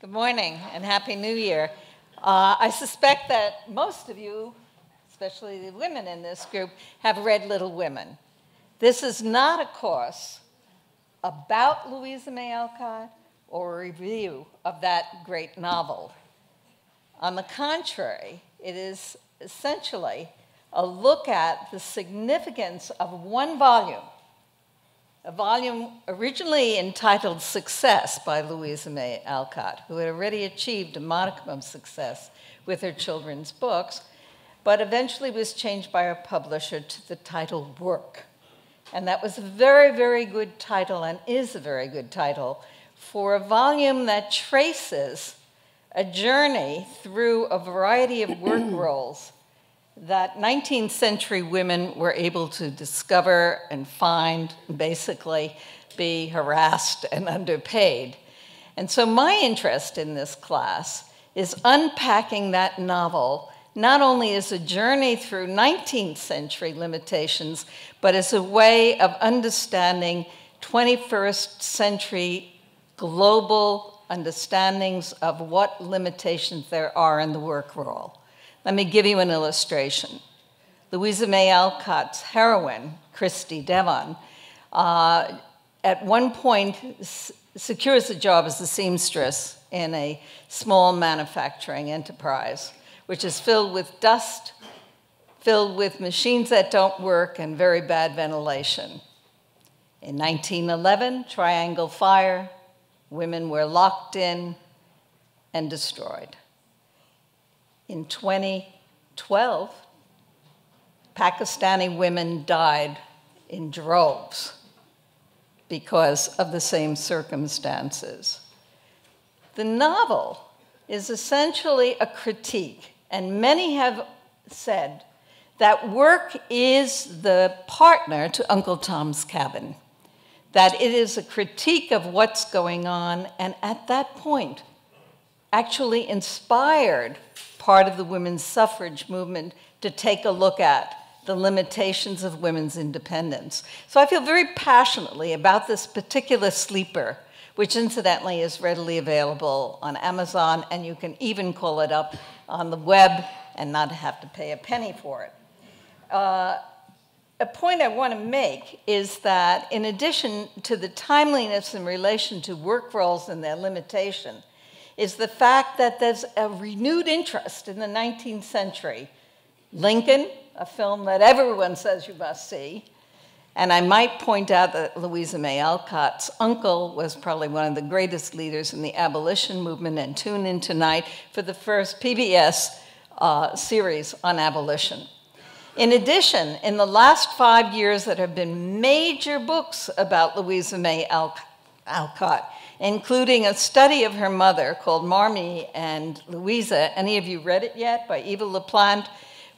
Good morning and Happy New Year. I suspect that most of you, especially the women in this group, have read Little Women. This is not a course about Louisa May Alcott or a review of that great novel. On the contrary, it is essentially a look at the significance of one volume, a volume originally entitled Success by Louisa May Alcott, who had already achieved a modicum of success with her children's books, but eventually was changed by her publisher to the title Work. And that was a very, very good title, and is a very good title, for a volume that traces a journey through a variety of work roles that 19th century women were able to discover and find, and basically be harassed and underpaid. And so my interest in this class is unpacking that novel, not only as a journey through 19th century limitations, but as a way of understanding 21st century global understandings of what limitations there are in the work role. Let me give you an illustration. Louisa May Alcott's heroine, Christy Devon, at one point secures a job as a seamstress in a small manufacturing enterprise, which is filled with dust, filled with machines that don't work, and very bad ventilation. In 1911, Triangle Fire, women were locked in and destroyed. In 2012, Pakistani women died in droves because of the same circumstances. The novel is essentially a critique, and many have said that work is the partner to Uncle Tom's Cabin, that it is a critique of what's going on, and at that point, actually inspired part of the women's suffrage movement to take a look at the limitations of women's independence. So I feel very passionately about this particular sleeper, which incidentally is readily available on Amazon, and you can even call it up on the web and not have to pay a penny for it. A point I want to make is that in addition to the timeliness in relation to work roles and their limitation, is the fact that there's a renewed interest in the 19th century. Lincoln, a film that everyone says you must see, and I might point out that Louisa May Alcott's uncle was probably one of the greatest leaders in the abolition movement, and tune in tonight for the first PBS series on abolition. In addition, in the last 5 years, there have been major books about Louisa May Alcott, including a study of her mother called Marmee and Louisa. Any of you read it yet, by Eva LaPlante?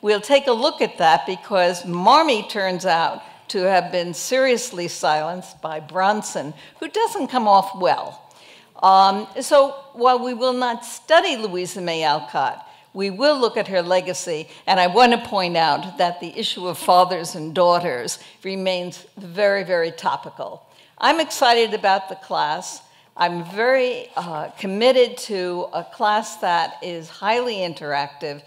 We'll take a look at that because Marmee turns out to have been seriously silenced by Bronson, who doesn't come off well. So while we will not study Louisa May Alcott, we will look at her legacy, and I want to point out that the issue of fathers and daughters remains very, very topical. I'm excited about the class. I'm very committed to a class that is highly interactive.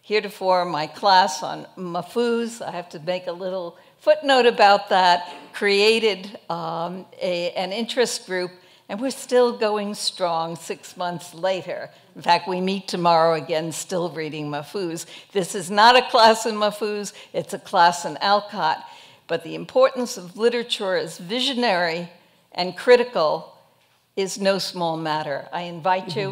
Heretofore, my class on Mahfouz, I have to make a little footnote about that, created an interest group, and we're still going strong 6 months later. In fact, we meet tomorrow again, still reading Mahfouz. This is not a class in Mahfouz, it's a class in Alcott, but the importance of literature as visionary and critical is no small matter. I invite you